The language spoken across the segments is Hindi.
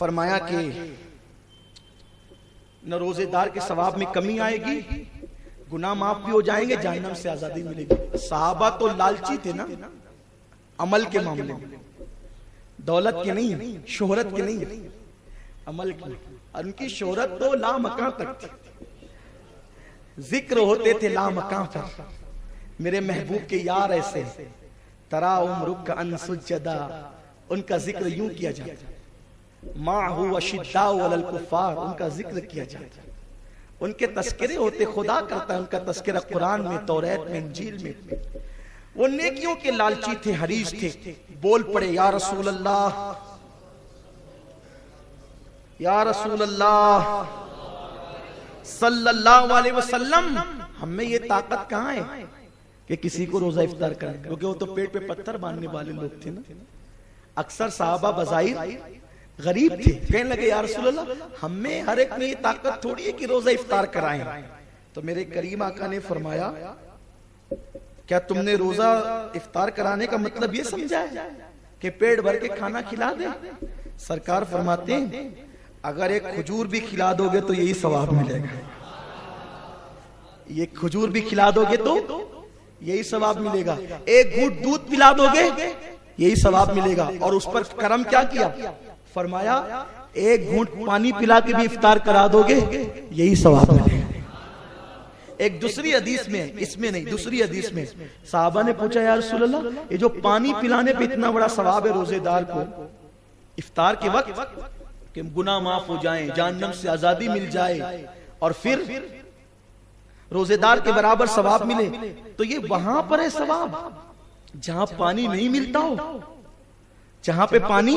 फरमाया कि न रोजेदार के सवाब में कमी आएगी, गुनाह माफ भी हो जाएंगे, जहन्नम से आजादी मिलेगी। सहाबा तो लालची थे ना, अमल के मामले में, दौलत के नहीं, शोहरत के नहीं, अमल की। उनकी शोहरत तो लामकां तक थी, जिक्र होते थे लामकां पर। मेरे महबूब के यार ऐसे तरा उम्रुक अनसुजदा, उनका जिक्र यूं किया जाता, माहू अशिद्दाउ अलल कुफ्फार, उनका जिक्र किया जाता। उनके तस्करे होते, खुदा करता है उनका तस्करा कुरान में, तौरात में, इंजील में। वो नेकियों के लालची थे, हरीश थे। बोल पड़े या रसूल अल्लाह, या रसूल अल्लाह सल्लल्लाहु अलैहि वसल्लम, हमें ये ताकत कहाँ है कि किसी को रोजा इफ्तार करें, क्योंकि वो तो पेट पे पत्थर बांधने वाले लोग थे ना। अक्सर साहबा बज़ाहिर गरीब थे, कहने लगे या रसूल अल्लाह हमें हर एक में ये ताकत थोड़ी है कि रोजा इफ्तार कराएं। तो मेरे करीम आका ने फरमाया, क्या तुमने रोजा इफ्तार कराने का मतलब ये समझा है कि पेट भर के खाना खिला दे? सरकार फरमाते हैं अगर एक खजूर भी खिला दोगे तो यही सवाब मिलेगा, ये खजूर भी खिला दोगे तो यही सवाब मिलेगा, एक घूंट दूध पिला दोगे यही सवाब मिलेगा। और उस पर करम क्या किया, फरमाया एक घूंट पानी पिला के भी इफ्तार करा दोगे यही सवाब मिलेगा। एक दूसरी हदीस में, इसमें नहीं, दूसरी हदीस में साहबा ने पूछा या रसूल अल्लाह ये जो पानी पिलाने पे इतना बड़ा सवाब है रोजेदार को इफ्तार के वक्त कि गुनाह माफ हो जाएं, जहन्नम से आजादी मिल जाए और फिर रोजेदार के बराबर सवाब मिले, तो ये वहां पर है सवाब जहां पानी नहीं मिलता हो, जहां पे पानी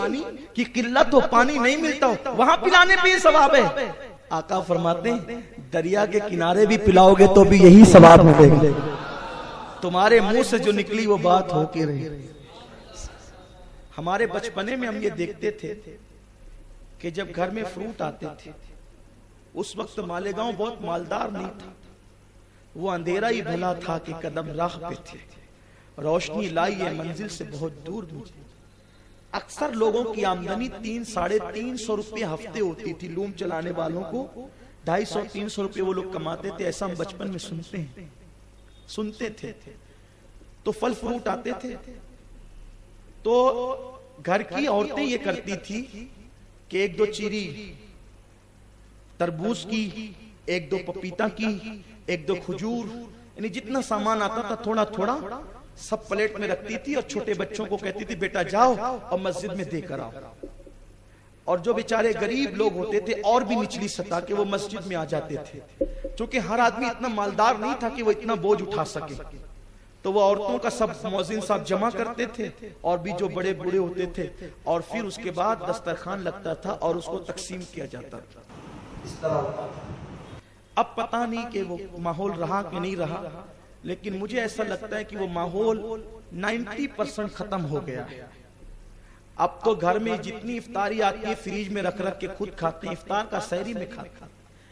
की किल्लत हो, पानी नहीं मिलता हो, वहां पिलाने पे ये सवाब है। आका फरमाते हैं दरिया के किनारे भी पिलाओगे तो भी यही सवाब मिलेगा। तुम्हारे मुंह से जो निकली वो बात हो के रही। हमारे बचपने में हम ये देखते थे कि जब घर में फ्रूट आते थे, उस वक्त मालेगांव बहुत मालदार नहीं था, वो अंधेरा ही भला था कि कदम राह पे थे, रोशनी लाई है मंजिल से बहुत दूर मुझे। अक्सर लोगों की आमदनी 300-350 रुपये हफ्ते होती थी, लूम चलाने वालों को 250-300 रुपये वो लोग कमाते थे, ऐसा हम बचपन में सुनते थे। तो फल फ्रूट आते थे, तो घर की औरतें ये करती थी कि एक दो चीरी तरबूज की, एक दो पपीता की, एक दो खजूर, यानी जितना सामान आता था थोड़ा थोड़ा सब प्लेट में रखती थी और छोटे बच्चों को कहती थी बेटा जाओ और मस्जिद में देकर आओ। और जो बेचारे गरीब लोग होते थे और भी निचली सतह के, वो मस्जिद में आ जाते थे, क्योंकि हर आदमी इतना मालदार नहीं था कि वो इतना बोझ उठा सके। तो वो औरतों का सब मौजिन साहब जमा करते थे और भी जो बड़े बूढ़े होते थे, और फिर उसके बाद दस्तरखान लगता था और उसको तकसीम किया जाता था। इस तरह अब पता नहीं कि वो माहौल रहा कि नहीं रहा, लेकिन मुझे ऐसा लगता है कि वो माहौल 90% खत्म हो गया है। अब तो घर में जितनी इफ्तारी आती है फ्रिज में रख रख के खुद खाते हैं, इफ्तार का सहरी में खाते हैं।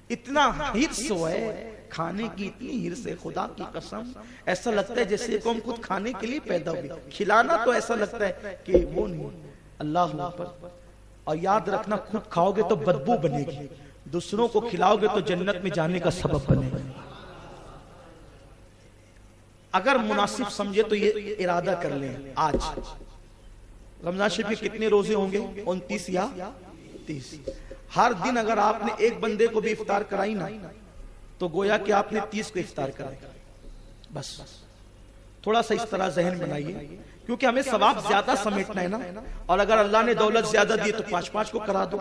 इतना हिर्स है खाने की, इतनी हिर्स है, खुदा की कसम ऐसा लगता है जैसे को हम खुद खाने के लिए पैदा हुए। खिलाना तो ऐसा लगता है कि वो नहीं, अल्लाह पर। और याद रखना खुद खाओगे तो बदबू बनेगी, दूसरों को खिलाओगे तो जन्नत में जाने का सबब बनेगा। अगर मुनासिब समझे तो ये इरादा कर लें, आज रमजान शरीफ के कितने रोजे होंगे, 29 या 30। हर दिन अगर आपने एक बंदे को भी इफ्तार कराई ना, तो गोया कि आपने 30 को इफ्तार कराया। बस थोड़ा सा इस तरह जहन बनाइए, क्योंकि हमें सवाब ज्यादा समेटना है ना। और अगर अल्लाह ने दौलत ज्यादा दी तो 5-5 को करा दो,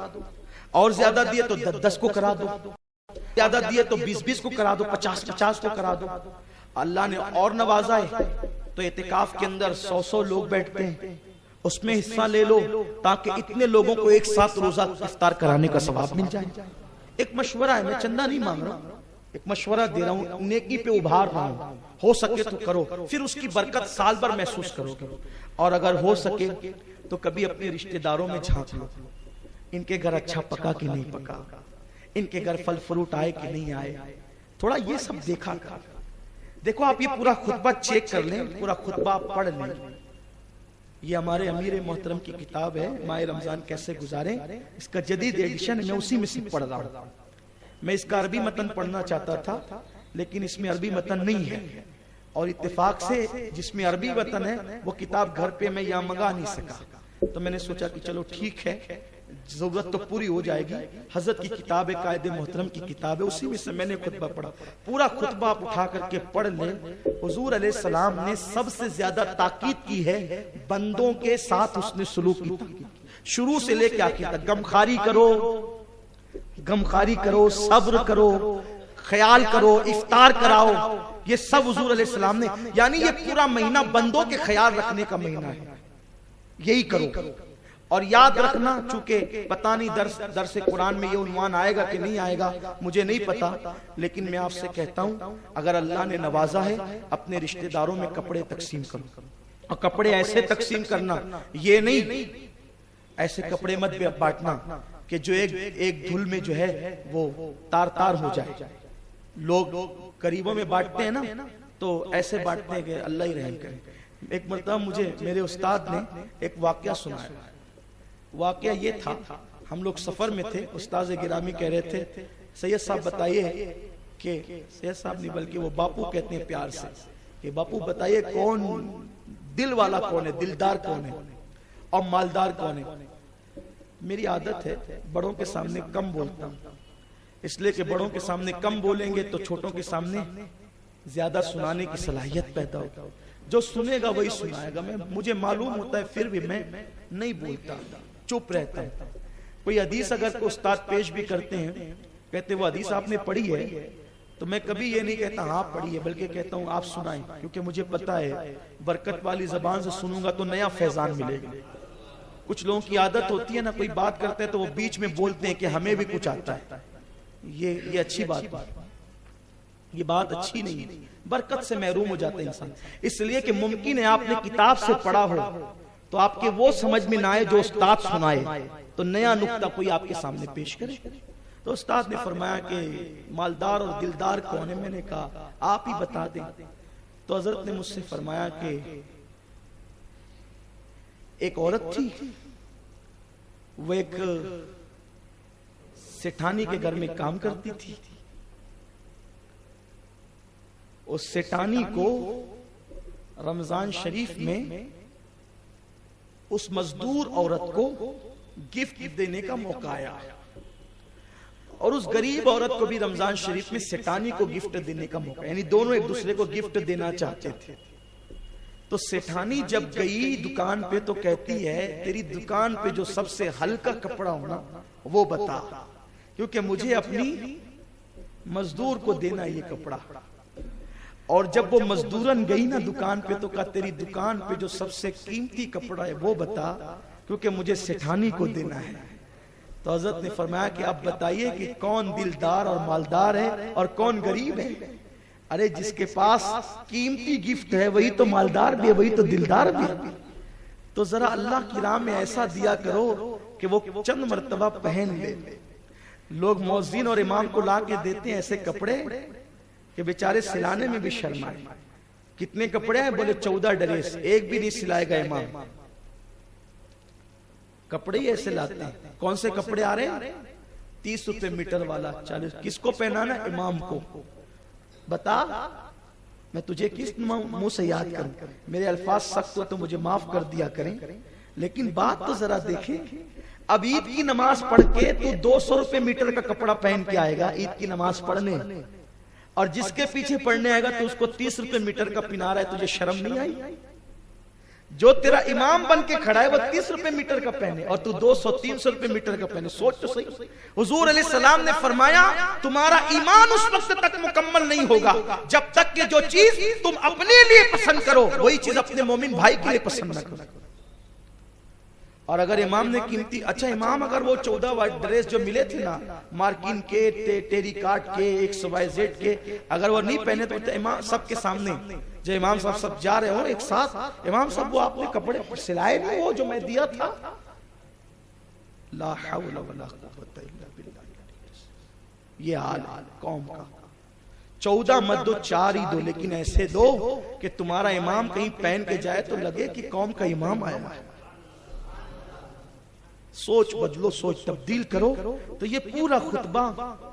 और ज्यादा दिए तो 10-10 को करा दो, ज्यादा दिए तो 20-20 को करा दो, 50-50 को करा दो। अल्लाह ने और नवाजा है तो एतिकाफ के अंदर 100-100 लोग बैठते हैं, उसमें हिस्सा ले लो ताकि इतने लोगों को एक साथ रोजा इफ्तार कराने का सवाब मिल जाए। एक मशवरा है, मैं चंदा नहीं मांग रहा, एक मशवरा दे रहा हूँ, नेकी पे उभार रहा हूँ। हो सके तो करो, फिर उसकी बरकत साल भर महसूस करोगे। और अगर हो सके तो कभी अपने रिश्तेदारों में झांक लो, इनके घर अच्छा पका कि नहीं पका, इनके घर फल फ्रूट आए कि नहीं आए, थोड़ा ये सब देखा कर। देखो आप ये पूरा खुतबा चेक कर लें, पूरा खुतबा आप पढ़ लें, ये हमारे अमीर मोहतरम की किताब है, माह रमजान कैसे गुजारें। इसका जदीद एडिशन मैं उसी में से पढ़ रहा हूँ। मैं इसका अरबी मतन पढ़ना चाहता था, लेकिन इसमें अरबी मतन नहीं है, और इत्तेफाक से जिसमें अरबी मतन है वो किताब घर पे मैं यहाँ मंगा नहीं सका। तो मैंने सोचा कि चलो ठीक है, जरूरत तो पूरी हो जाएगी। हजरत की किताब है, कायदे मोहतरम की किताब है, उसी में से मैंने खुतबा पढ़ा। पूरा खुतबा आप उठा करके पढ़ लें। हुजूर अलैहिस्सलाम ने सबसे ज्यादा ताकीद की है बंदों के साथ उसने सलूक की, शुरू से लेके आखिर तक। गमखारी करो, सब्र करो, ख्याल करो, इफ्तार कराओ, ये सब हुजूर अलैहिस्सलाम ने, यानी ये पूरा महीना बंदों के ख्याल रखने का महीना है, यही करो। और याद रखना, चूंकि पता नहीं दर्स कुरान में ये उन्वान आएगा कि नहीं आएगा, मुझे नहीं पता, लेकिन मैं आपसे कहता हूं, अगर अल्लाह ने नवाजा है, अपने रिश्तेदारों में कपड़े तकसीम करो। और कपड़े ऐसे तकसीम करना, ये नहीं ऐसे कपड़े मत बांटना कि जो एक धुल में जो है वो तार तार हो जाए। लोग करीबों में बांटते हैं ना, तो ऐसे बांटते हैं कि अल्लाह ही रहम करे। एक मरतबा मुझे मेरे उस्ताद ने एक वाकया सुनाया। वाकया ये था, हम लोग सफर में थे, उस्ताद गिरामी कह रहे थे, सैयद साहब बताइए कि, सैयद साहब नहीं बल्कि वो बापू कहते हैं प्यार से, कि बापू बताइए कौन दिल वाला कौन है, दिलदार कौन है और मालदार कौन है। मेरी आदत है बड़ों के सामने कम बोलता हूं, इसलिए कि बड़ों के सामने कम बोलेंगे तो छोटों के सामने ज्यादा सुनाने की सलाहियत पैदा होगी। जो सुनेगा वही सुनाएगा। मुझे मालूम होता है, फिर भी मैं नहीं बोलता, चुप रहता है। कोई हदीस अगर को उस्ताद पेश भी करते हैं, कहते वो हदीस आपने पढ़ी है, तो मैं कभी ये नहीं कहता हाँ पढ़ी है, बल्कि कहता हूँ आप सुनाएं, क्योंकि मुझे पता है बरकत वाली जबान से सुनूंगा तो नया फैजान मिलेगा। कुछ लोगों की आदत होती है ना, कोई बात करते हैं तो वो बीच में बोलते हैं कि हमें भी कुछ आता है। ये अच्छी बात, ये बात अच्छी नहीं है, बरकत से महरूम हो जाते हैं इंसान। इसलिए कि मुमकिन है आपने किताब से पढ़ा हो तो आपके वो समझ में ना आए जो उस्ताद सुनाए, तो नया नुक्ता कोई आपके सामने पेश करे। तो उस्ताद ने फरमाया कि मालदार और दिलदार कौन है। मैंने कहा आप ही बता दें। तो हजरत ने मुझसे फरमाया कि एक औरत थी, वो एक सेठानी के घर में काम करती थी। उस सेठानी को रमजान शरीफ में उस मजदूर औरत को गिफ्ट देने का मौका आया, और उस गरीब औरत को भी रमजान शरीफ में सेठानी को गिफ्ट देने का मौका, यानी दोनों एक दूसरे को गिफ्ट देना चाहते थे। तो सेठानी जब गई दुकान पे तो कहती है, तेरी दुकान पे जो सबसे हल्का कपड़ा हो ना वो बता, क्योंकि मुझे अपनी मजदूर को देना ये कपड़ा। और जब वो मजदूरन गई ना दुकान पे तो कहा, तेरी दुकान पे जो सबसे कीमती कपड़ा है वो बता, क्योंकि मुझे सेठानी को देना है। तो हजरत ने फरमाया कि अब बताइए कि कौन दिलदार और मालदार है और कौन गरीब है। अरे जिसके पास कीमती गिफ्ट है वही तो मालदार भी है, वही तो दिलदार भी है। तो जरा अल्लाह की राह में ऐसा दिया करो कि वो चंद मर्तबा पहन ले। लोग मौज़िन और इमाम को ला के देते हैं ऐसे कपड़े कि बेचारे सिलाने में भी शर्म आए। कितने कपड़े हैं? बोले 14 ड्रेस, एक भी नहीं सिलाएगा इमाम। कपड़े ही ऐसे लाते हैं। कौन से कपड़े आ रहे हैं? 30 रुपए मीटर वाला, 40। किसको पहनाना? इमाम को। बता, मैं तुझे किस मुंह से याद करूं? मेरे अल्फाज सख्त हो तो मुझे माफ कर दिया करें, लेकिन बात तो जरा देखें। अब ईद की नमाज पढ़ के तो 200 रुपए मीटर का कपड़ा पहन के आएगा ईद की नमाज पढ़ने, और जिसके पीछे पढ़ने आएगा तो उसको 30 रुपए मीटर का पिना रहा है। तुझे शर्म नहीं आई? जो तेरा इमाम बन के खड़ा है वो 30 रुपए मीटर का पहने और तू 200-300 रुपए मीटर का पहने। सोच तो सही। हुजूर अलैहिस्सलाम ने फरमाया, तुम्हारा ईमान उस वक्त तक मुकम्मल नहीं होगा जब तक कि जो चीज तुम अपने लिए पसंद करो वही चीज अपने मोमिन भाई के लिए पसंद न करो। और अगर इमाम ने कीमती, अच्छा इमाम अगर वो 14 वाइट ड्रेस जो मिले थे ना, मार्किन के, टेरिकाट के, XYZ के, अगर वो नहीं पहने तो इमाम सबके सामने, जो इमाम साहब सब जा रहे हो एक साथ, इमाम साहब वो आपने कपड़े सिलाए नहीं, वो जो मैं दिया था। ला हौला वला कुव्वता इल्ला बिल्लाह। ये हाल कौम का। 14 मत दो, 4 ही दो, लेकिन ऐसे दो कि तुम्हारा इमाम कहीं पहन के जाए तो लगे कि कौम का इमाम आया है। सोच बदलो, सोच तब्दील करो। तो ये पूरा खुतबा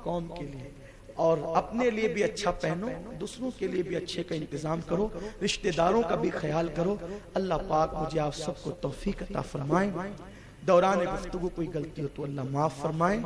कौम के लिए, और अपने लिए भी अच्छा पहनो, दूसरों के लिए भी अच्छे का इंतजाम करो, रिश्तेदारों का भी ख्याल करो। अल्लाह पाक मुझे आप सबको तौफीक अता फरमाए। दौरान गुफ्तगू कोई गलती हो तो अल्लाह माफ फरमाए।